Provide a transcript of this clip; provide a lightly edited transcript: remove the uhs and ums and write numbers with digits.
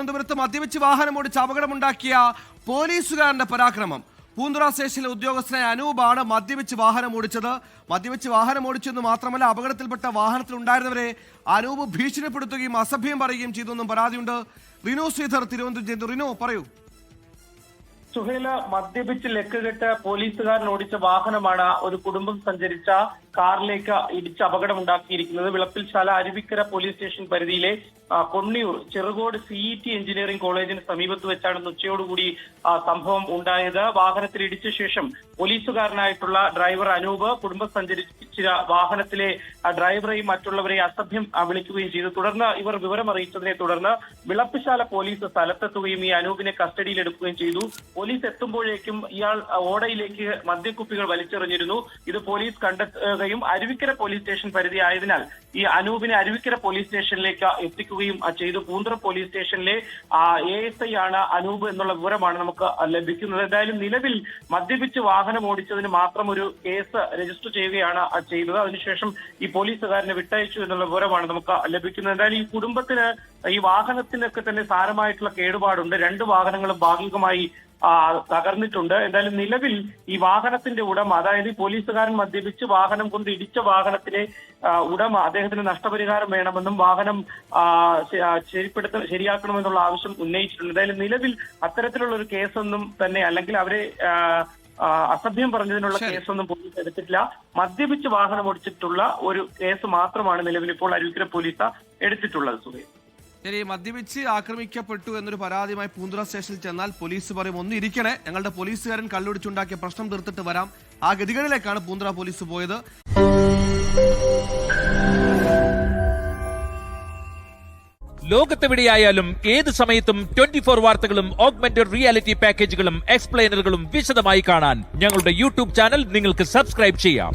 തിരുവനന്തപുരത്ത് മദ്യപിച്ച് വാഹനമോടിച്ച് അപകടമുണ്ടാക്കിയ പോലീസുകാരന്റെ പരാക്രമം. പൂന്തുറ സ്റ്റേഷനിലെ ഉദ്യോഗസ്ഥനായ അനൂപാണ് മദ്യപിച്ച് വാഹനമോടിച്ചത്. മദ്യപിച്ച് വാഹനമോടിച്ചെന്ന് മാത്രമല്ല, അപകടത്തിൽപ്പെട്ട വാഹനത്തിലുണ്ടായിരുന്നവരെ അനൂപ് ഭീഷണിപ്പെടുത്തുകയും അസഭ്യം പറയുകയും ചെയ്തെന്നും പരാതിയുണ്ട്. റിനു ശ്രീധർ തിരുവനന്തപുരം. റിനു, പറയൂ. സുഹൈല, മദ്യപിച്ച് ലക്കുകെട്ട് പോലീസുകാരൻ ഓടിച്ച വാഹനമാണ് ഒരു കുടുംബം സഞ്ചരിച്ച കാറിലേക്ക് ഇടിച്ച് അപകടമുണ്ടാക്കിയിരിക്കുന്നത്. വിളപ്പിൽശാല അരുവിക്കര പോലീസ് സ്റ്റേഷൻ പരിധിയിലെ കൊണ്ണിയൂർ ചെറുകോട് CET എഞ്ചിനീയറിംഗ് കോളേജിന് സമീപത്ത് വെച്ചാണ് ഉച്ചയോടുകൂടി സംഭവം ഉണ്ടായത്. വാഹനത്തിൽ ഇടിച്ച ശേഷം പോലീസുകാരനായിട്ടുള്ള ഡ്രൈവർ അനൂപ് കുടുംബം സഞ്ചരിച്ച വാഹനത്തിലെ ഡ്രൈവറെയും മറ്റുള്ളവരെയും അസഭ്യം വിളിക്കുകയും ചെയ്തു. തുടർന്ന് ഇവർ വിവരം അറിയിച്ചതിനെ തുടർന്ന് വിളപ്പിൽശാല പോലീസ് സ്ഥലത്തെത്തുകയും ഈ അനൂപിനെ കസ്റ്റഡിയിലെടുക്കുകയും ചെയ്തു. പോലീസ് എത്തുമ്പോഴേക്കും ഇയാൾ ഓടയിലേക്ക് മദ്യക്കുപ്പികൾ വലിച്ചെറിഞ്ഞിരുന്നു. ഇത് പോലീസ് കണ്ടെത്തുകയും അരുവിക്കര പോലീസ് സ്റ്റേഷൻ പരിധി ആയതിനാൽ ഈ അനൂപിനെ അരുവിക്കര പോലീസ് സ്റ്റേഷനിലേക്ക് എത്തിക്കുകയും ചെയ്തു. പൂന്തുറ പോലീസ് സ്റ്റേഷനിലെ ASI ആണ് അനൂപ് എന്നുള്ള വിവരമാണ് നമുക്ക് ലഭിക്കുന്നത്. എന്തായാലും നിലവിൽ മദ്യപിച്ച് വാഹനം ഓടിച്ചതിന് മാത്രം ഒരു കേസ് രജിസ്റ്റർ ചെയ്യുകയാണ് ചെയ്തത്. അതിനുശേഷം ഈ പോലീസുകാരനെ വിട്ടയച്ചു എന്നുള്ള വിവരമാണ് നമുക്ക് ലഭിക്കുന്നത്. എന്തായാലും ഈ കുടുംബത്തിന് ഈ വാഹനത്തിനൊക്കെ തന്നെ സാരമായിട്ടുള്ള കേടുപാടുണ്ട്. 2 വാഹനങ്ങളും ഭാഗികമായി തകർന്നിട്ടുണ്ട്. എന്തായാലും നിലവിൽ ഈ വാഹനത്തിന്റെ ഉടമ, അതായത് ഈ പോലീസുകാരൻ മദ്യപിച്ച് വാഹനം കൊണ്ട് ഇടിച്ച വാഹനത്തിലെ ഉടമ, അദ്ദേഹത്തിന് നഷ്ടപരിഹാരം വേണമെന്നും വാഹനം ശരിയാക്കണമെന്നുള്ള ആവശ്യം ഉന്നയിച്ചിട്ടുണ്ട്. എന്തായാലും നിലവിൽ അത്തരത്തിലുള്ള ഒരു കേസൊന്നും തന്നെ, അല്ലെങ്കിൽ അവരെ അസഭ്യം പറഞ്ഞതിനുള്ള കേസൊന്നും പോലീസ് എടുത്തിട്ടില്ല. മദ്യപിച്ച് വാഹനം ഓടിച്ചിട്ടുള്ള ഒരു കേസ് മാത്രമാണ് നിലവിൽ ഇപ്പോൾ അരുവിക്കര പോലീസ് എടുത്തിട്ടുള്ളത്. സുഹൈൽ, ശരി, മദ്യപിച്ച് ആക്രമിക്കപ്പെട്ടു എന്നൊരു പരാതിയുമായി പൂന്തുറ സ്റ്റേഷനിൽ ചെന്നാൽ പോലീസ് പറയും ഒന്ന് ഇരിക്കണേ, ഞങ്ങളുടെ പോലീസുകാരൻ കള്ളുടിച്ചുണ്ടാക്കിയ പ്രശ്നം തീർത്തിട്ട് വരാം. ആ ഗതികളിലേക്കാണ് പൂന്തുറ പോലീസ് പോയത്. ലോകത്തെവിടെയായാലും ഏത് സമയത്തും 24 വാർത്തകളും ഓഗ്മെന്റഡ് റിയാലിറ്റി പാക്കേജുകളും എക്സ്പ്ലെയിനറുകളും വിശദമായി കാണാൻ ഞങ്ങളുടെ YouTube ചാനൽ നിങ്ങൾക്ക് സബ്സ്ക്രൈബ് ചെയ്യാം.